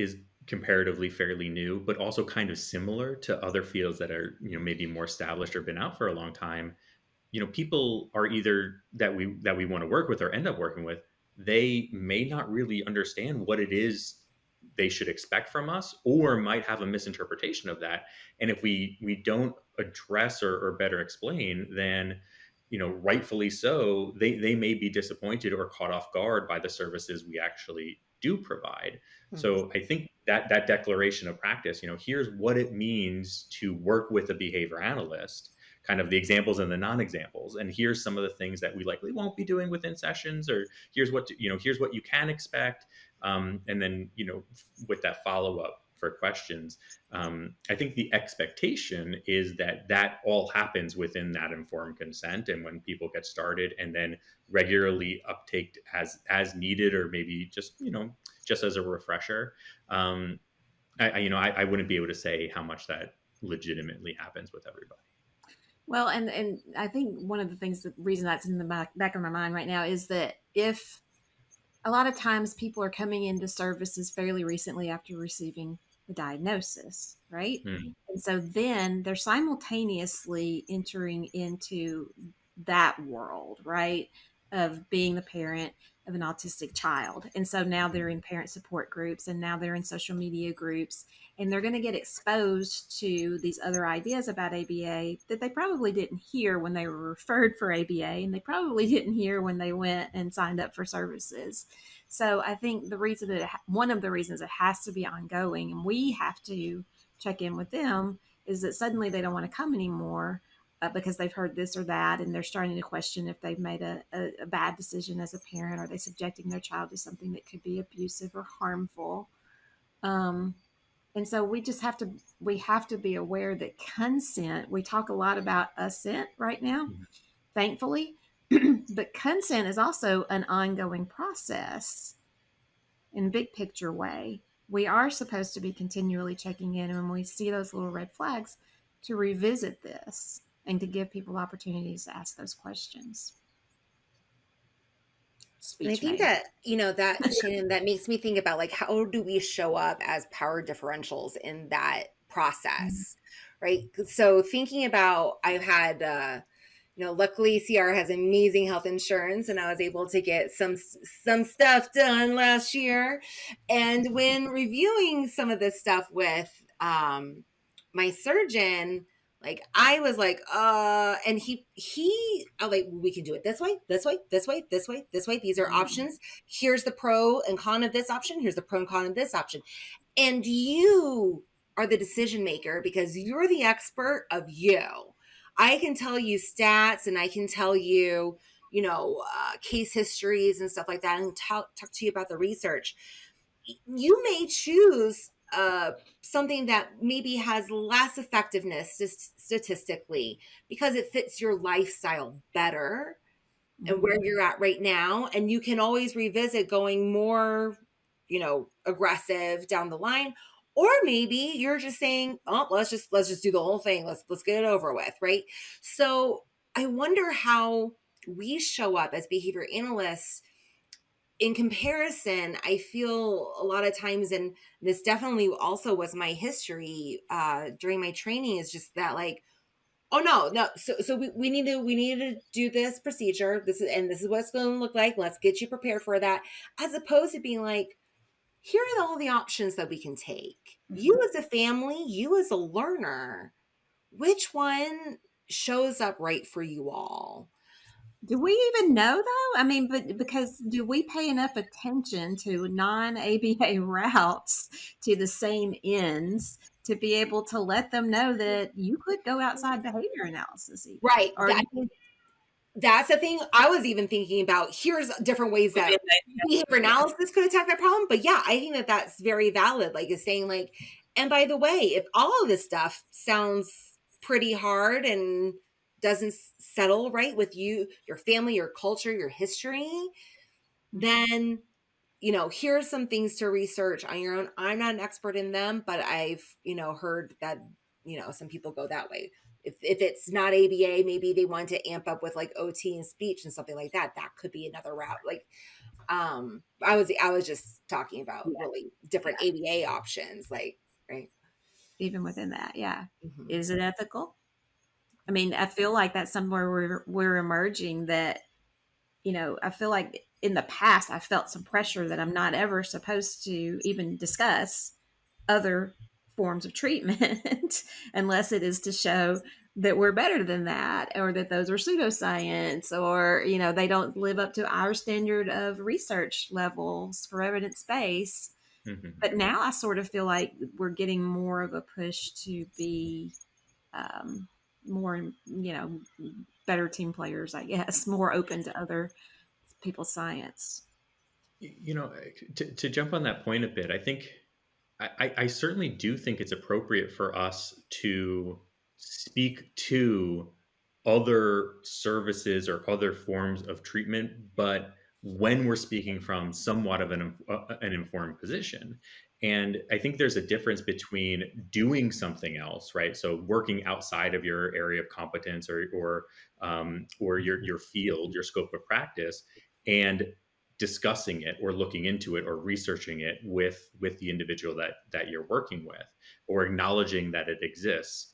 [SPEAKER 4] comparatively fairly new, but also kind of similar to other fields that are, maybe more established or been out for a long time, people are either that we want to work with or end up working with, they may not really understand what it is they should expect from us, or might have a misinterpretation of that. And if we don't address or better explain, then rightfully so, they may be disappointed or caught off guard by the services we actually do provide. So I think that declaration of practice, here's what it means to work with a behavior analyst, kind of the examples and the non-examples, and here's some of the things that we likely won't be doing within sessions, or here's what you can expect, and then with that follow-up for questions. I think the expectation is that all happens within that informed consent, and when people get started, and then regularly uptaked as needed, or maybe just as a refresher. I wouldn't be able to say how much that legitimately happens with everybody.
[SPEAKER 1] Well, and I think one of the things, the reason that's in the back of my mind right now is that if a lot of times people are coming into services fairly recently after receiving the diagnosis, right?
[SPEAKER 4] Mm.
[SPEAKER 1] And so then they're simultaneously entering into that world, right? Of being the parent of an autistic child. And so now they're in parent support groups and now they're in social media groups and they're going to get exposed to these other ideas about ABA that they probably didn't hear when they were referred for ABA and they probably didn't hear when they went and signed up for services. So I think the reason that one of the reasons it has to be ongoing and we have to check in with them is that suddenly they don't want to come anymore because they've heard this or that and they're starting to question if they've made a bad decision as a parent. Are they subjecting their child to something that could be abusive or harmful? Um, and so we have to be aware that consent, we talk a lot about assent right now, thankfully, but consent is also an ongoing process in big picture way. We are supposed to be continually checking in, and when we see those little red flags, to revisit this and to give people opportunities to ask those questions.
[SPEAKER 3] And I
[SPEAKER 1] Speech
[SPEAKER 3] think
[SPEAKER 1] made.
[SPEAKER 3] that, that Shannon, that makes me think about like, how do we show up as power differentials in that process? Right. So thinking about, I've had, luckily CR has amazing health insurance and I was able to get some stuff done last year. And when reviewing some of this stuff with my surgeon, like I was like, and I was like, we can do it this way, this way, this way, this way, this way. These are options. Here's the pro and con of this option. Here's the pro and con of this option. And you are the decision maker because you're the expert of you. I can tell you stats and I can tell you, case histories and stuff like that and talk to you about the research. You may choose something that maybe has less effectiveness statistically because it fits your lifestyle better and where you're at right now. And you can always revisit going more, aggressive down the line. Or maybe you're just saying, oh, let's just do the whole thing. Let's get it over with. Right. So I wonder how we show up as behavior analysts in comparison. I feel a lot of times, and this definitely also was my history during my training, is just that like, oh no. So we need to do this procedure. This is what it's going to look like. Let's get you prepared for that. As opposed to being like, here are all the options that we can take. You as a family, you as a learner, which one shows up right for you all?
[SPEAKER 1] Do we even know though? I mean, but because do we pay enough attention to non-ABA routes to the same ends to be able to let them know that you could go outside behavior analysis even?
[SPEAKER 3] Right.
[SPEAKER 1] Or
[SPEAKER 3] That's the thing I was even thinking about. Here's different ways that behavior analysis could attack that problem. But yeah, I think that that's very valid. Like it's saying like, and by the way, if all of this stuff sounds pretty hard and doesn't settle right with you, your family, your culture, your history, then, here's some things to research on your own. I'm not an expert in them, but I've, heard that, some people go that way. If it's not ABA, maybe they want to amp up with like OT and speech and something like that. That could be another route. Like, I was just talking about really different ABA options, like, right.
[SPEAKER 1] even within that, yeah.
[SPEAKER 3] Mm-hmm.
[SPEAKER 1] Is it ethical? I mean, I feel like that's somewhere we're emerging that, I feel like in the past I felt some pressure that I'm not ever supposed to even discuss other forms of treatment unless it is to show that we're better than that or that those are pseudoscience or they don't live up to our standard of research levels for evidence base. But now I sort of feel like we're getting more of a push to be more better team players, I guess, more open to other people's science.
[SPEAKER 4] To jump on that point a bit, I think I certainly do think it's appropriate for us to speak to other services or other forms of treatment, but when we're speaking from somewhat of an informed position. And I think there's a difference between doing something else, right? So working outside of your area of competence or your field, your scope of practice, and discussing it or looking into it or researching it with the individual that you're working with, or acknowledging that it exists.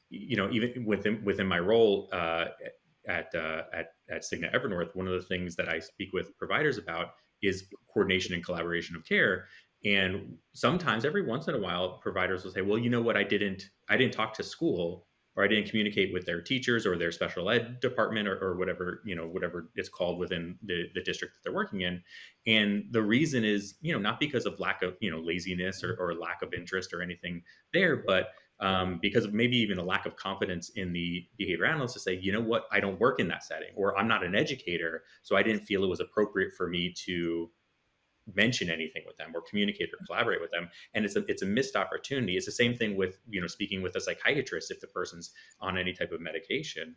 [SPEAKER 4] Even within my role at Cigna Evernorth, one of the things that I speak with providers about is coordination and collaboration of care. And sometimes, every once in a while, providers will say, "Well, you know what? I didn't talk to school, or I didn't communicate with their teachers or their special ed department, or whatever whatever it's called within the district that they're working in." And the reason is, not because of lack of laziness or lack of interest or anything there, but because of maybe even a lack of confidence in the behavior analyst to say, "You know what, I don't work in that setting, or I'm not an educator, so I didn't feel it was appropriate for me to mention anything with them or communicate or collaborate with them." And it's a missed opportunity. It's the same thing with speaking with a psychiatrist. If the person's on any type of medication,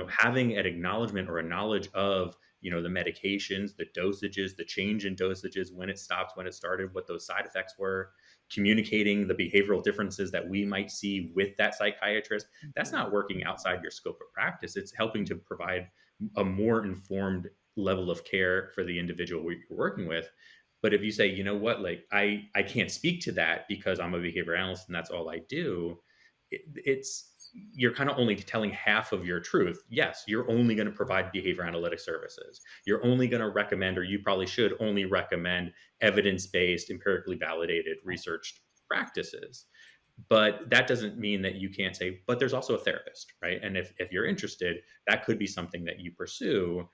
[SPEAKER 4] having an acknowledgement or a knowledge of the medications, the dosages, the change in dosages, when it stopped, when it started, what those side effects were, communicating the behavioral differences that we might see with that psychiatrist. That's not working outside your scope of practice. It's helping to provide a more informed level of care for the individual you're working with. But if you say, "You know what, like I can't speak to that because I'm a behavior analyst and that's all I do," you're kind of only telling half of your truth. Yes, you're only going to provide behavior analytic services. You're only going to recommend, or you probably should only recommend, evidence-based, empirically validated, researched practices. But that doesn't mean that you can't say, "But there's also a therapist," right? And if you're interested, that could be something that you pursue.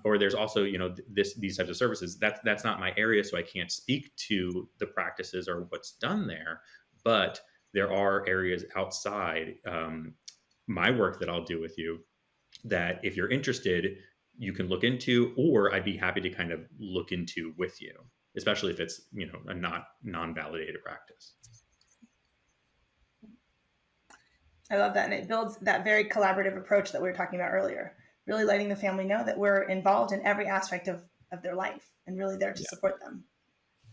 [SPEAKER 4] Or there's also, these types of services. That's not my area, so I can't speak to the practices or what's done there. But there are areas outside my work that I'll do with you that, if you're interested, you can look into, or I'd be happy to kind of look into with you, especially if it's a non-validated practice.
[SPEAKER 2] I love that. And it builds that very collaborative approach that we were talking about earlier, really letting the family know that we're involved in every aspect of their life and really there to support them.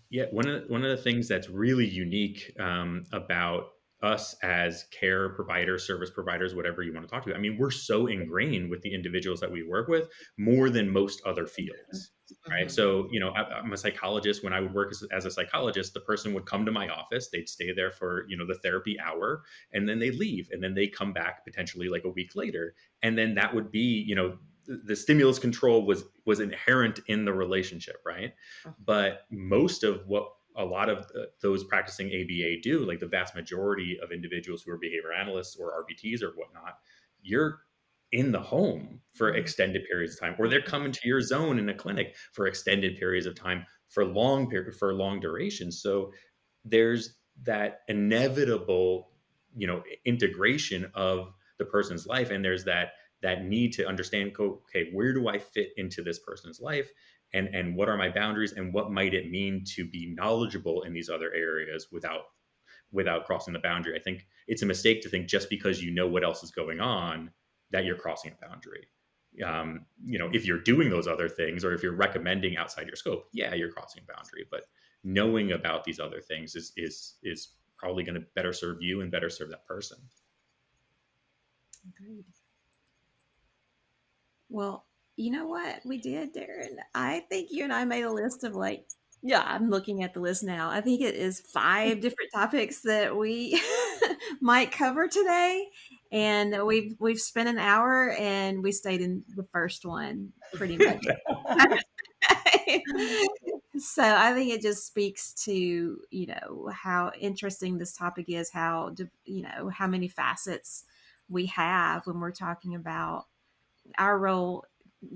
[SPEAKER 4] Yeah, one of the things that's really unique about us as care providers, service providers, whatever you want to talk to, I mean, we're so ingrained with the individuals that we work with more than most other fields, right? So, I'm a psychologist. When I would work as a psychologist, the person would come to my office, they'd stay there for, the therapy hour, and then they leave, and then they come back potentially like a week later. And then that would be, the stimulus control was inherent in the relationship, right? But most of what a lot of those practicing ABA do, like the vast majority of individuals who are behavior analysts or RBTs or whatnot, you're in the home for extended periods of time, or they're coming to your zone in a clinic for extended periods of time, for long durations. So there's that inevitable, integration of the person's life, and there's that need to understand, okay, where do I fit into this person's life? And what are my boundaries, and what might it mean to be knowledgeable in these other areas without crossing the boundary? I think it's a mistake to think just because you know what else is going on that you're crossing a boundary. If you're doing those other things, or if you're recommending outside your scope, yeah, you're crossing a boundary. But knowing about these other things is probably going to better serve you and better serve that person.
[SPEAKER 1] Agreed. Well, you know what we did, Darren? I think you and I made a list of I'm looking at the list now. I think it is 5 different topics that we might cover today. And we've spent an hour and we stayed in the first one pretty much. So I think it just speaks to, how interesting this topic is, how many facets we have when we're talking about our role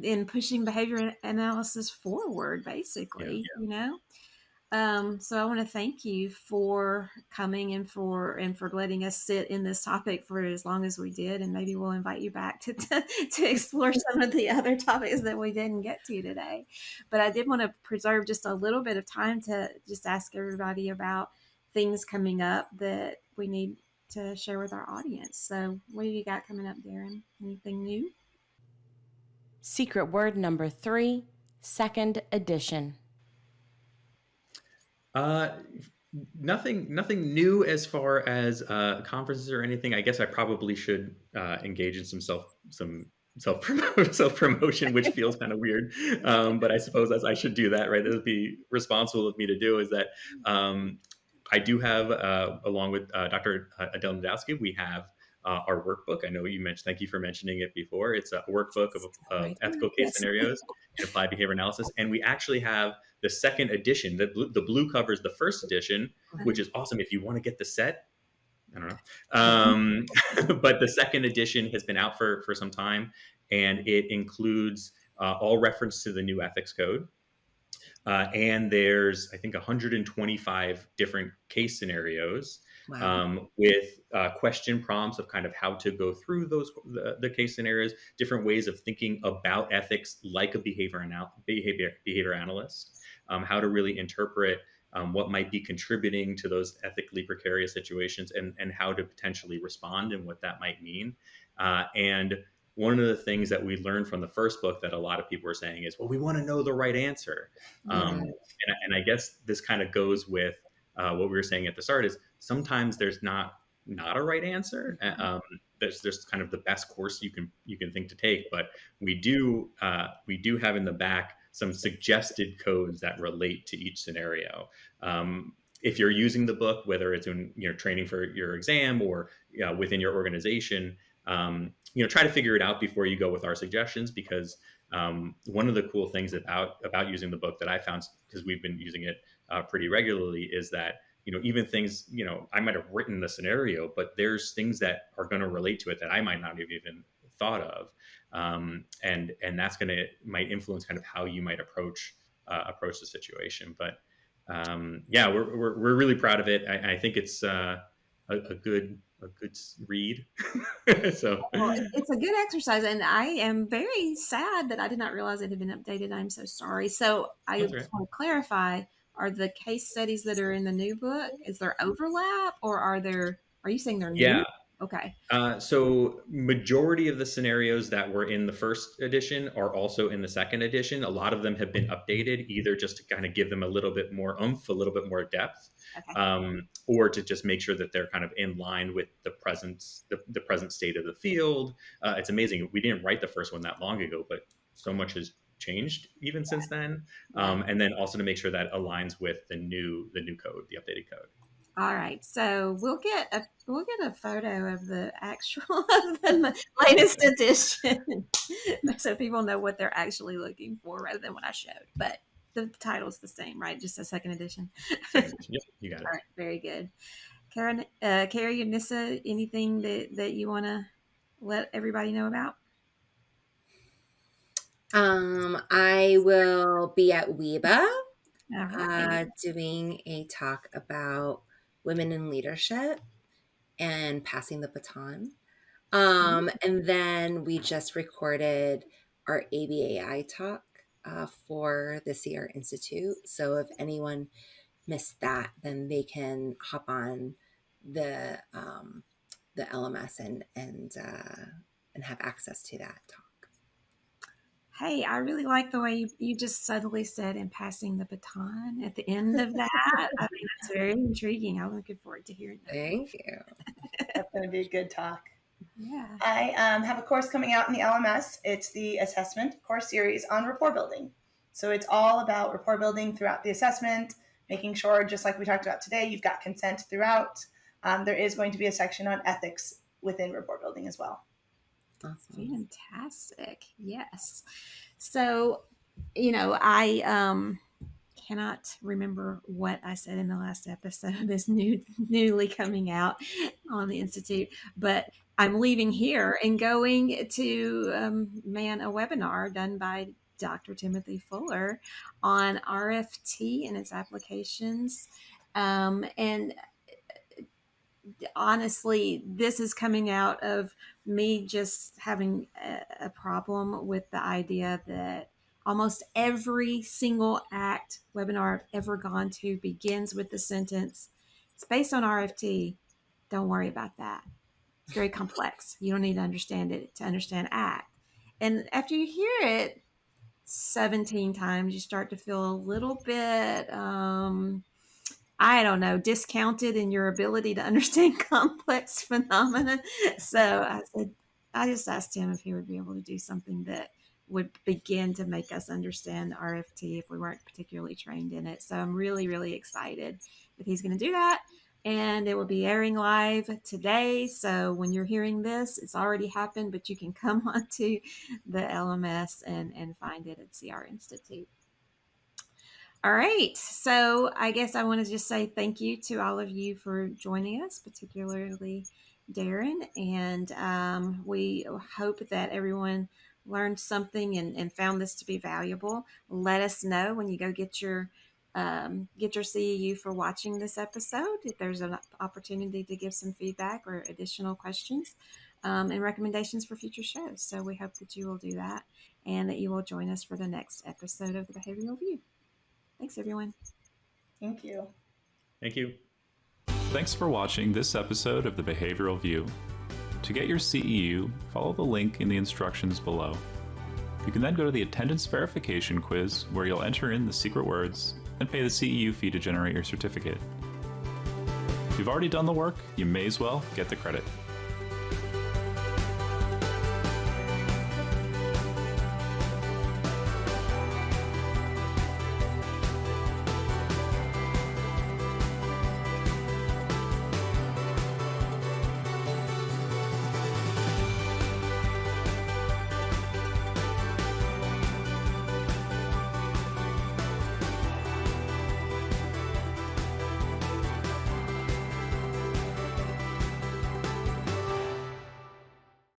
[SPEAKER 1] in pushing behavior analysis forward, basically. So I want to thank you for coming and for letting us sit in this topic for as long as we did, and maybe we'll invite you back to explore some of the other topics that we didn't get to today. But I did want to preserve just a little bit of time to just ask everybody about things coming up that we need to share with our audience. So what have you got coming up, Darren? Anything new?
[SPEAKER 5] Secret word number 3, second edition.
[SPEAKER 4] Uh, nothing new as far as conferences or anything. I guess I probably should engage in some self promotion, which feels kind of weird. But I suppose I should do that, right? It would be responsible of me to do. Is that I do have, along with Dr. Adele Nadowski, we have our workbook. I know you mentioned. Thank you for mentioning it before. It's a workbook of
[SPEAKER 1] Right.
[SPEAKER 4] ethical case
[SPEAKER 1] Yes.
[SPEAKER 4] scenarios and applied behavior analysis, and we actually have the second edition. The blue covers the first edition, which is awesome if you want to get the set. I don't know. But the second edition has been out for some time, and it includes all reference to the new ethics code. And there's, I think, 125 different case scenarios.
[SPEAKER 3] Wow.
[SPEAKER 4] With question prompts of kind of how to go through the case scenarios, different ways of thinking about ethics, like a behavior analyst, how to really interpret what might be contributing to those ethically precarious situations, and how to potentially respond and what that might mean. And one of the things that we learned from the first book that a lot of people are saying is, well, we want to know the right answer. And I guess this kind of goes with what we were saying at the start, is sometimes there's not a right answer. There's kind of the best course you can think to take, but we do have in the back some suggested codes that relate to each scenario. If you're using the book, whether it's in training for your exam or within your organization, try to figure it out before you go with our suggestions, because one of the cool things about using the book that I found, because we've been using it pretty regularly, is that even things I might have written the scenario, but there's things that are going to relate to it that I might not have even thought of, and that's might influence kind of how you might approach the situation. But yeah, we're really proud of it. I think it's a good read. So
[SPEAKER 1] Well, it's a good exercise, and I am very sad that I did not realize it had been updated. I'm so sorry. So I
[SPEAKER 4] That's
[SPEAKER 1] just
[SPEAKER 4] right.
[SPEAKER 1] want to clarify: are the case studies that are in the new book, is there overlap, or are you saying they're
[SPEAKER 4] Yeah.
[SPEAKER 1] new? Okay.
[SPEAKER 4] So majority of the scenarios that were in the first edition are also in the second edition. A lot of them have been updated, either just to kind of give them a little bit more oomph, a little bit more depth,
[SPEAKER 1] Okay.
[SPEAKER 4] or to just make sure that they're kind of in line with the present state of the field. It's amazing. We didn't write the first one that long ago, but so much has changed even since then. And then also to make sure that aligns with the new code, the updated code.
[SPEAKER 1] All right, so we'll get a photo of the actual of the latest edition, so people know what they're actually looking for rather than what I showed. But the title's the same, right? Just a second edition.
[SPEAKER 4] Second edition. Yep, you got it.
[SPEAKER 1] All right, very good. Karen, Carrie, and Nissa, anything that you want to let everybody know about?
[SPEAKER 3] I will be at WEBA
[SPEAKER 1] All right.
[SPEAKER 3] doing a talk about women in leadership and passing the baton. And then we just recorded our ABAI talk for the CR Institute. So if anyone missed that, then they can hop on the LMS and have access to that talk.
[SPEAKER 1] Hey, I really like the way you just subtly said "and passing the baton" at the end of that. I think that's very intriguing. I'm looking forward to hearing that.
[SPEAKER 3] Thank you.
[SPEAKER 2] That's going to be a good talk.
[SPEAKER 1] Yeah.
[SPEAKER 2] I have a course coming out in the LMS. It's the assessment course series on rapport building. So it's all about rapport building throughout the assessment, making sure, just like we talked about today, you've got consent throughout. There is going to be a section on ethics within rapport building as well.
[SPEAKER 3] Awesome.
[SPEAKER 1] Fantastic. Yes. So, I cannot remember what I said in the last episode that's newly coming out on the Institute, but I'm leaving here and going to man a webinar done by Dr. Timothy Fuller on RFT and its applications. And honestly, this is coming out of me just having a problem with the idea that almost every single ACT webinar I've ever gone to begins with the sentence, "It's based on RFT. Don't worry about that. It's very complex. You don't need to understand it to understand ACT." And after you hear it 17 times, you start to feel a little bit I don't know, discounted in your ability to understand complex phenomena. So I just asked him if he would be able to do something that would begin to make us understand RFT if we weren't particularly trained in it. So I'm really, really excited that he's going to do that. And it will be airing live today. So when you're hearing this, it's already happened, but you can come onto the LMS and find it at CR Institute. All right. So I guess I want to just say thank you to all of you for joining us, particularly Darren. And we hope that everyone learned something and found this to be valuable. Let us know when you go get your CEU for watching this episode. If there's an opportunity to give some feedback or additional questions and recommendations for future shows. So we hope that you will do that and that you will join us for the next episode of the Behavioral View. Thanks, everyone.
[SPEAKER 2] Thank you.
[SPEAKER 4] Thank you.
[SPEAKER 6] Thanks for watching this episode of the Behavioral View. To get your CEU, follow the link in the instructions below. You can then go to the attendance verification quiz where you'll enter in the secret words and pay the CEU fee to generate your certificate. If you've already done the work, you may as well get the credit.